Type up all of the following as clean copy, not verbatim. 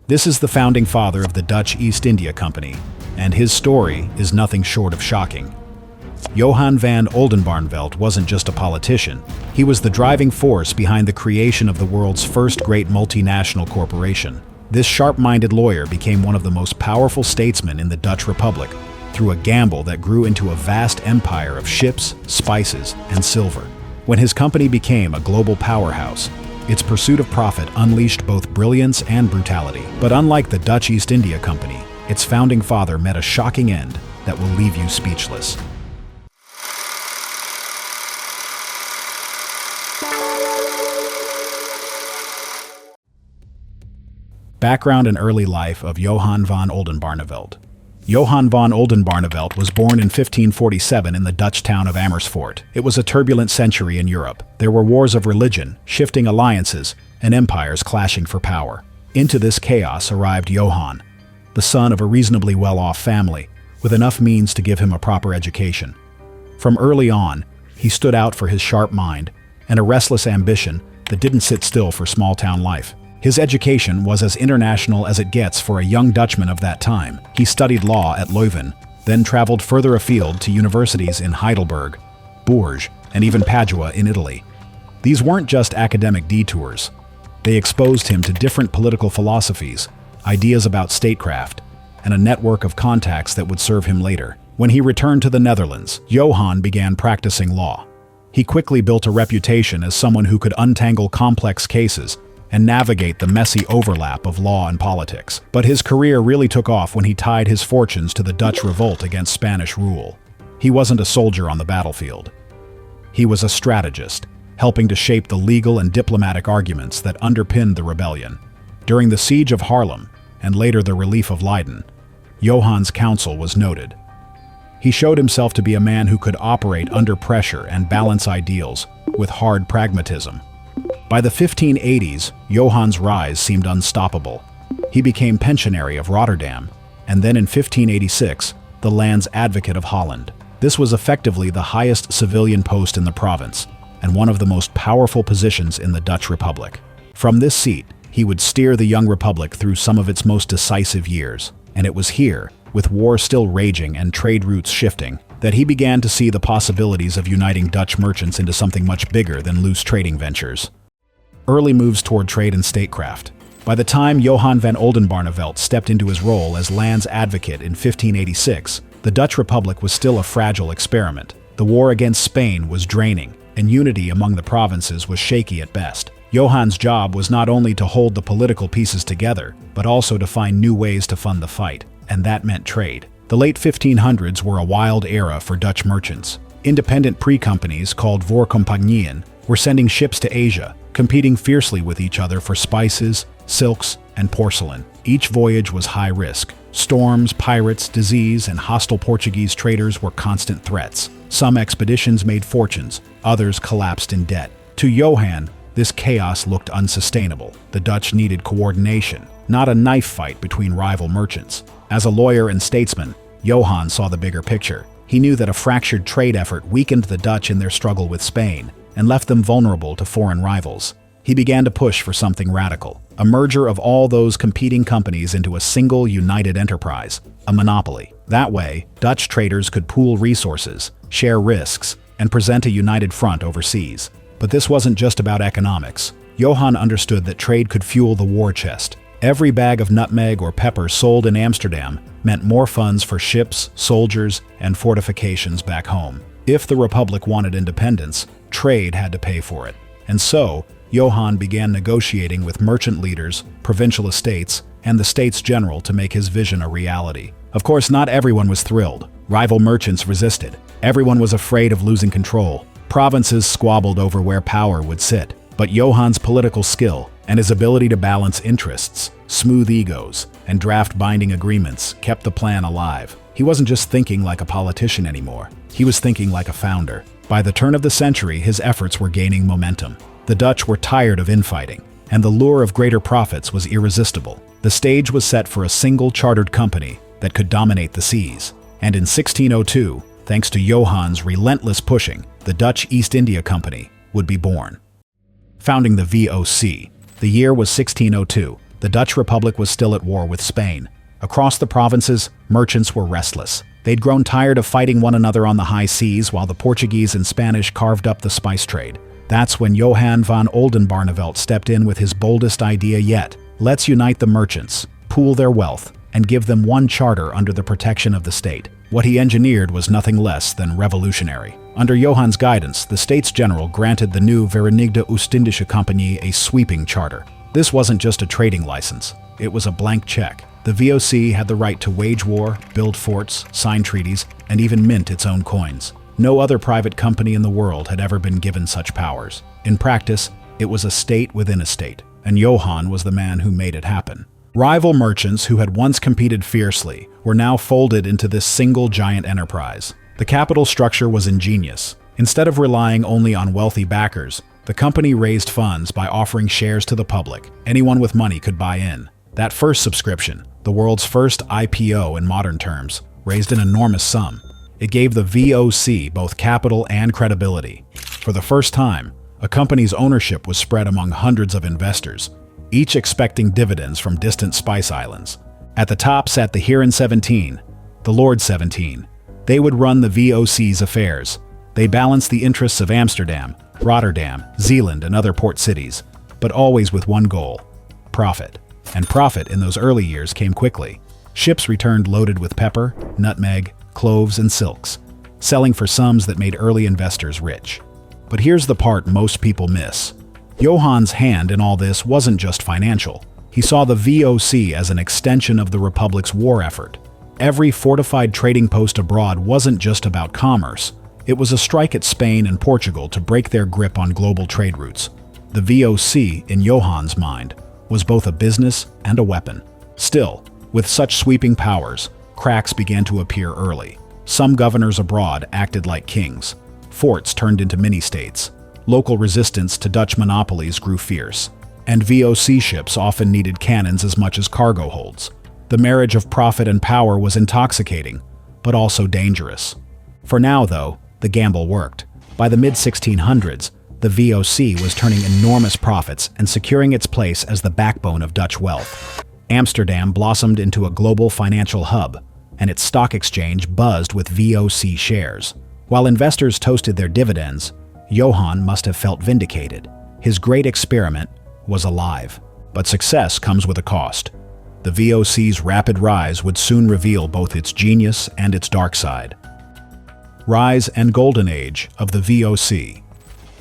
This is the founding father of the Dutch East India Company, and his story is nothing short of shocking. Johan van Oldenbarnevelt wasn't just a politician, he was the driving force behind the creation of the world's first great multinational corporation. This sharp-minded lawyer became one of the most powerful statesmen in the Dutch Republic through a gamble that grew into a vast empire of ships, spices, and silver. When his company became a global powerhouse, its pursuit of profit unleashed both brilliance and brutality. But unlike the Dutch East India Company, its founding father met a shocking end that will leave you speechless. Background and early life of Johan van Oldenbarnevelt. Johan van Oldenbarnevelt was born in 1547 in the Dutch town of Amersfoort. It was a turbulent century in Europe. There were wars of religion, shifting alliances, and empires clashing for power. Into this chaos arrived Johan, the son of a reasonably well-off family, with enough means to give him a proper education. From early on, he stood out for his sharp mind and a restless ambition that didn't sit still for small-town life. His education was as international as it gets for a young Dutchman of that time. He studied law at Leuven, then traveled further afield to universities in Heidelberg, Bourges, and even Padua in Italy. These weren't just academic detours. They exposed him to different political philosophies, ideas about statecraft, and a network of contacts that would serve him later. When he returned to the Netherlands, Johan began practicing law. He quickly built a reputation as someone who could untangle complex cases and navigate the messy overlap of law and politics. But his career really took off when he tied his fortunes to the Dutch revolt against Spanish rule. He wasn't a soldier on the battlefield. He was a strategist, helping to shape the legal and diplomatic arguments that underpinned the rebellion. During the siege of Haarlem, and later the relief of Leiden, Johan's counsel was noted. He showed himself to be a man who could operate under pressure and balance ideals with hard pragmatism. By the 1580s, Johan's rise seemed unstoppable. He became pensionary of Rotterdam, and then in 1586, the land's advocate of Holland. This was effectively the highest civilian post in the province, and one of the most powerful positions in the Dutch Republic. From this seat, he would steer the young republic through some of its most decisive years. And it was here, with war still raging and trade routes shifting, that he began to see the possibilities of uniting Dutch merchants into something much bigger than loose trading ventures. Early moves toward trade and statecraft. By the time Johan van Oldenbarnevelt stepped into his role as land's advocate in 1586, the Dutch Republic was still a fragile experiment. The war against Spain was draining, and unity among the provinces was shaky at best. Johan's job was not only to hold the political pieces together, but also to find new ways to fund the fight, and that meant trade. The late 1500s were a wild era for Dutch merchants. Independent pre-companies called Voorcompagnieën were sending ships to Asia, competing fiercely with each other for spices, silks, and porcelain. Each voyage was high risk. Storms, pirates, disease, and hostile Portuguese traders were constant threats. Some expeditions made fortunes, others collapsed in debt. To Johan, this chaos looked unsustainable. The Dutch needed coordination, not a knife fight between rival merchants. As a lawyer and statesman, Johan saw the bigger picture. He knew that a fractured trade effort weakened the Dutch in their struggle with Spain and left them vulnerable to foreign rivals. He began to push for something radical, a merger of all those competing companies into a single united enterprise, a monopoly. That way, Dutch traders could pool resources, share risks, and present a united front overseas. But this wasn't just about economics. Johan understood that trade could fuel the war chest. Every bag of nutmeg or pepper sold in Amsterdam meant more funds for ships, soldiers, and fortifications back home. If the Republic wanted independence, trade had to pay for it. And so, Johan began negotiating with merchant leaders, provincial estates, and the States General to make his vision a reality. Of course, not everyone was thrilled. Rival merchants resisted. Everyone was afraid of losing control. Provinces squabbled over where power would sit. But Johan's political skill and his ability to balance interests, smooth egos, and draft binding agreements kept the plan alive. He wasn't just thinking like a politician anymore. He was thinking like a founder. By the turn of the century, his efforts were gaining momentum. The Dutch were tired of infighting, and the lure of greater profits was irresistible. The stage was set for a single chartered company that could dominate the seas. And in 1602, thanks to Johan's relentless pushing, the Dutch East India Company would be born. Founding the VOC. The year was 1602. The The Dutch Republic was still at war with Spain. Across the provinces, merchants were restless. They'd grown tired of fighting one another on the high seas while the Portuguese and Spanish carved up the spice trade. That's when Johan van Oldenbarnevelt stepped in with his boldest idea yet. Let's unite the merchants, pool their wealth, and give them one charter under the protection of the state. What he engineered was nothing less than revolutionary. Under Johan's guidance, the States General granted the new Verenigde Oostindische Compagnie a sweeping charter. This wasn't just a trading license, it was a blank check. The VOC had the right to wage war, build forts, sign treaties, and even mint its own coins. No other private company in the world had ever been given such powers. In practice, it was a state within a state, and Johan was the man who made it happen. Rival merchants who had once competed fiercely were now folded into this single giant enterprise. The capital structure was ingenious. Instead of relying only on wealthy backers, the company raised funds by offering shares to the public. Anyone with money could buy in. That first subscription, the world's first IPO in modern terms, raised an enormous sum. It gave the VOC both capital and credibility. For the first time, a company's ownership was spread among hundreds of investors, each expecting dividends from distant spice islands. At the top sat the Heren 17, the Lord 17. They would run the VOC's affairs. They balanced the interests of Amsterdam, Rotterdam, Zeeland, and other port cities, but always with one goal: profit. And profit in those early years came quickly. Ships returned loaded with pepper, nutmeg, cloves, and silks, selling for sums that made early investors rich. But here's the part most people miss. Johan's hand in all this wasn't just financial. He saw the VOC as an extension of the Republic's war effort. Every fortified trading post abroad wasn't just about commerce. It was a strike at Spain and Portugal to break their grip on global trade routes. The VOC, in Johan's mind, was both a business and a weapon. Still, with such sweeping powers, cracks began to appear early. Some governors abroad acted like kings. Forts turned into mini-states. Local resistance to Dutch monopolies grew fierce. And VOC ships often needed cannons as much as cargo holds. The marriage of profit and power was intoxicating, but also dangerous. For now, though, the gamble worked. By the mid-1600s, the VOC was turning enormous profits and securing its place as the backbone of Dutch wealth. Amsterdam blossomed into a global financial hub, and its stock exchange buzzed with VOC shares. While investors toasted their dividends, Johan must have felt vindicated. His great experiment was alive. But success comes with a cost. The VOC's rapid rise would soon reveal both its genius and its dark side. Rise and golden age of the VOC.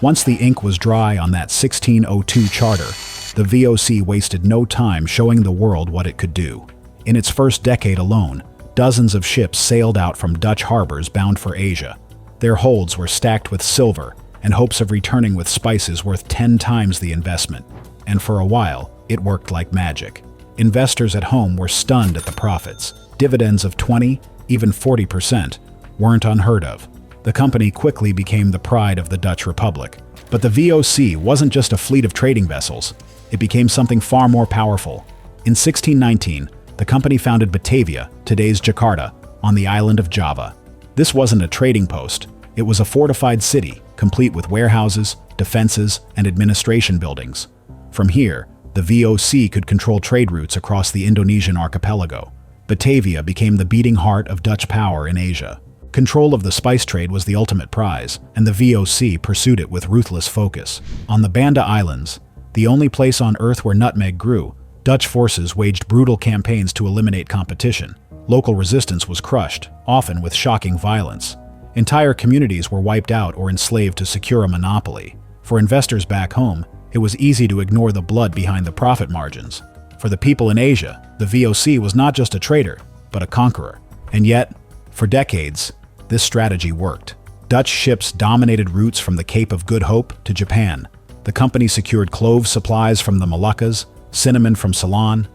Once the ink was dry on that 1602 charter, the VOC wasted no time showing the world what it could do. In its first decade alone, dozens of ships sailed out from Dutch harbors bound for Asia. Their holds were stacked with silver and hopes of returning with spices worth 10 times the investment. And for a while, it worked like magic. Investors at home were stunned at the profits. Dividends of 20, even 40%, weren't unheard of. The company quickly became the pride of the Dutch Republic. But the VOC wasn't just a fleet of trading vessels. It became something far more powerful. In 1619, the company founded Batavia, today's Jakarta, on the island of Java. This wasn't a trading post. It was a fortified city, complete with warehouses, defenses, and administration buildings. From here, the VOC could control trade routes across the Indonesian archipelago. Batavia became the beating heart of Dutch power in Asia. Control of the spice trade was the ultimate prize, and the VOC pursued it with ruthless focus. On the Banda Islands, the only place on Earth where nutmeg grew, Dutch forces waged brutal campaigns to eliminate competition. Local resistance was crushed, often with shocking violence. Entire communities were wiped out or enslaved to secure a monopoly. For investors back home, it was easy to ignore the blood behind the profit margins. For the people in Asia, the VOC was not just a trader, but a conqueror. And yet, for decades, this strategy worked. Dutch ships dominated routes from the Cape of Good Hope to Japan. The company secured clove supplies from the Moluccas, cinnamon from Ceylon,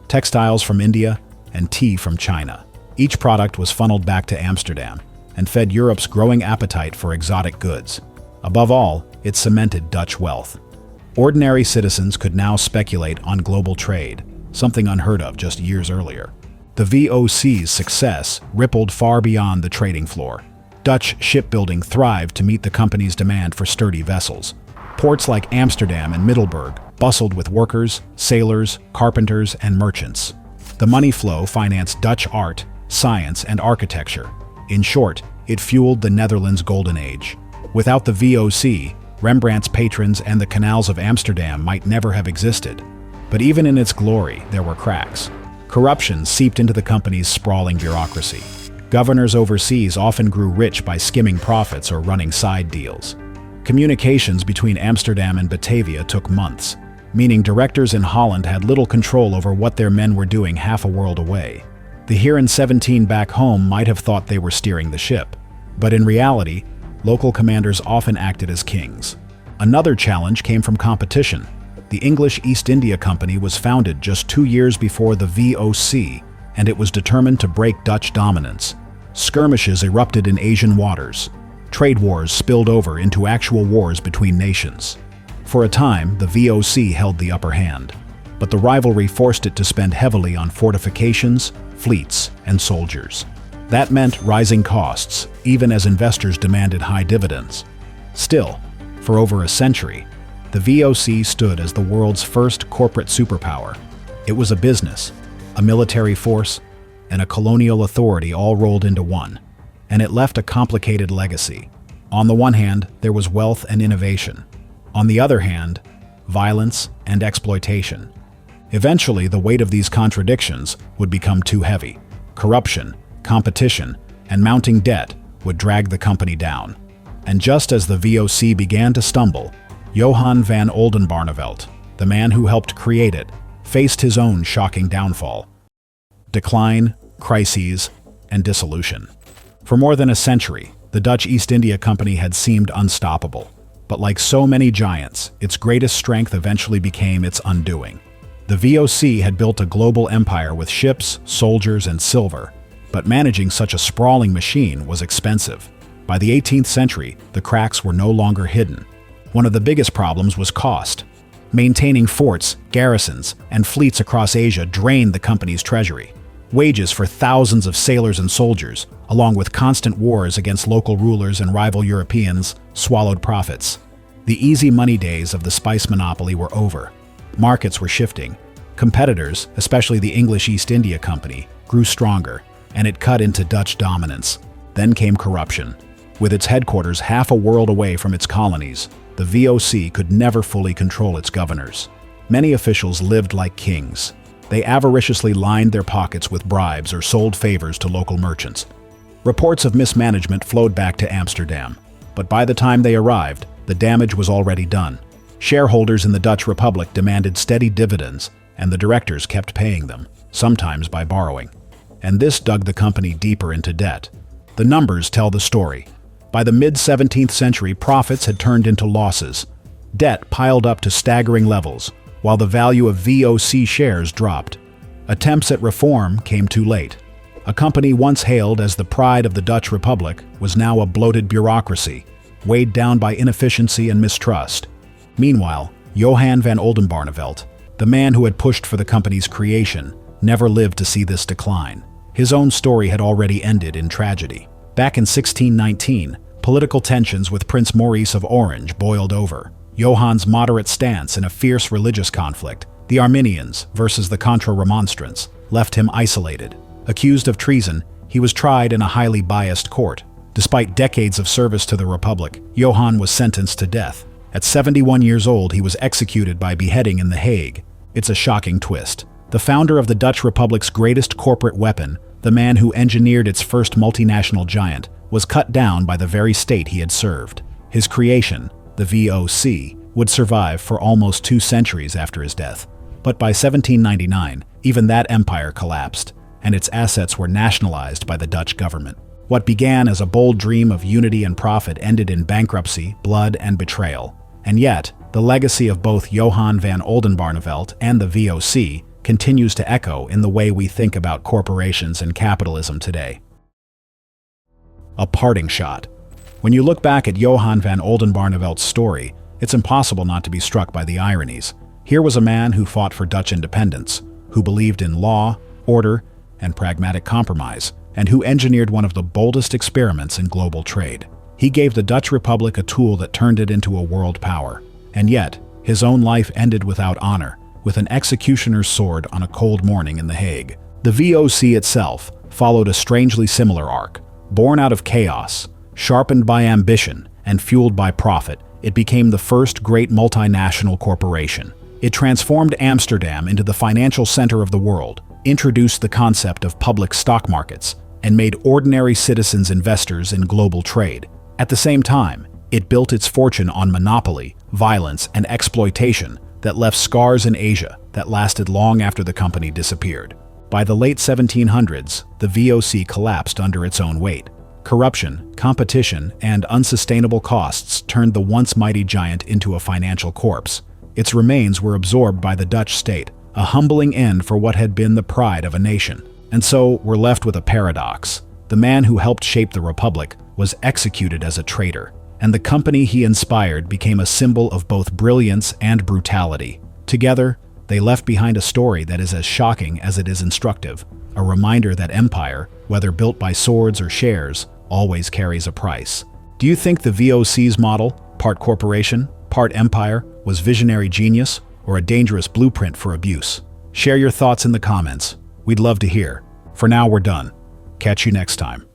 textiles from India, and tea from China. Each product was funneled back to Amsterdam and fed Europe's growing appetite for exotic goods. Above all, it cemented Dutch wealth. Ordinary citizens could now speculate on global trade, something unheard of just years earlier. The VOC's success rippled far beyond the trading floor. Dutch shipbuilding thrived to meet the company's demand for sturdy vessels. Ports like Amsterdam and Middelburg bustled with workers, sailors, carpenters, and merchants. The money flow financed Dutch art, science, and architecture. In short, it fueled the Netherlands' golden age. Without the VOC, Rembrandt's patrons and the canals of Amsterdam might never have existed. But even in its glory, there were cracks. Corruption seeped into the company's sprawling bureaucracy. Governors overseas often grew rich by skimming profits or running side deals. Communications between Amsterdam and Batavia took months, meaning directors in Holland had little control over what their men were doing half a world away. The Heeren 17 back home might have thought they were steering the ship, but in reality, local commanders often acted as kings. Another challenge came from competition. The English East India Company was founded just 2 years before the VOC, and it was determined to break Dutch dominance. Skirmishes erupted in Asian waters. Trade wars spilled over into actual wars between nations. For a time, the VOC held the upper hand, but the rivalry forced it to spend heavily on fortifications, fleets, and soldiers. That meant rising costs, even as investors demanded high dividends. Still, for over a century, the VOC stood as the world's first corporate superpower. It was a business, a military force, and a colonial authority all rolled into one, and it left a complicated legacy. On the one hand, there was wealth and innovation. On the other hand, violence and exploitation. Eventually, the weight of these contradictions would become too heavy. Corruption, competition, and mounting debt would drag the company down. And just as the VOC began to stumble, Johan van Oldenbarnevelt, the man who helped create it, faced his own shocking downfall. Decline, crises, and dissolution. For more than a century, the Dutch East India Company had seemed unstoppable. But like so many giants, its greatest strength eventually became its undoing. The VOC had built a global empire with ships, soldiers, and silver, but managing such a sprawling machine was expensive. By the 18th century, the cracks were no longer hidden. One of the biggest problems was cost. Maintaining forts, garrisons, and fleets across Asia drained the company's treasury. Wages for thousands of sailors and soldiers, along with constant wars against local rulers and rival Europeans, swallowed profits. The easy money days of the spice monopoly were over. Markets were shifting. Competitors, especially the English East India Company, grew stronger, and it cut into Dutch dominance. Then came corruption. With its headquarters half a world away from its colonies, the VOC could never fully control its governors. Many officials lived like kings. They avariciously lined their pockets with bribes or sold favors to local merchants. Reports of mismanagement flowed back to Amsterdam, but by the time they arrived, the damage was already done. Shareholders in the Dutch Republic demanded steady dividends, and the directors kept paying them, sometimes by borrowing. And this dug the company deeper into debt. The numbers tell the story. By the mid-17th century, profits had turned into losses. Debt piled up to staggering levels, while the value of VOC shares dropped. Attempts at reform came too late. A company once hailed as the pride of the Dutch Republic was now a bloated bureaucracy, weighed down by inefficiency and mistrust. Meanwhile, Johan van Oldenbarnevelt, the man who had pushed for the company's creation, never lived to see this decline. His own story had already ended in tragedy. Back in 1619, political tensions with Prince Maurice of Orange boiled over. Johan's moderate stance in a fierce religious conflict, the Arminians versus the Contra-Remonstrants, left him isolated. Accused of treason, he was tried in a highly biased court. Despite decades of service to the Republic, Johan was sentenced to death. At 71 years old, he was executed by beheading in The Hague. It's a shocking twist. The founder of the Dutch Republic's greatest corporate weapon, the man who engineered its first multinational giant, was cut down by the very state he had served. His creation, the VOC, would survive for almost 2 centuries after his death. But by 1799, even that empire collapsed, and its assets were nationalized by the Dutch government. What began as a bold dream of unity and profit ended in bankruptcy, blood, and betrayal. And yet, the legacy of both Johan van Oldenbarnevelt and the VOC continues to echo in the way we think about corporations and capitalism today. A parting shot. When you look back at Johan van Oldenbarnevelt's story, it's impossible not to be struck by the ironies. Here was a man who fought for Dutch independence, who believed in law, order, and pragmatic compromise, and who engineered one of the boldest experiments in global trade. He gave the Dutch Republic a tool that turned it into a world power. And yet, His own life ended without honor, with an executioner's sword on a cold morning in The Hague. The VOC itself followed a strangely similar arc. Born out of chaos, sharpened by ambition, and fueled by profit, it became the first great multinational corporation. It transformed Amsterdam into the financial center of the world, introduced the concept of public stock markets, and made ordinary citizens investors in global trade. At the same time, it built its fortune on monopoly, violence, and exploitation that left scars in Asia that lasted long after the company disappeared. By the late 1700s, the VOC collapsed under its own weight. Corruption, competition, and unsustainable costs turned the once mighty giant into a financial corpse. Its remains were absorbed by the Dutch state, a humbling end for what had been the pride of a nation. And so we're left with a paradox. The man who helped shape the Republic was executed as a traitor, and the company he inspired became a symbol of both brilliance and brutality. Together, they left behind a story that is as shocking as it is instructive, a reminder that empire, whether built by swords or shares, always carries a price. Do you think the VOC's model, part corporation, part empire, was visionary genius or a dangerous blueprint for abuse? Share your thoughts in the comments. We'd love to hear. For now, we're done. Catch you next time.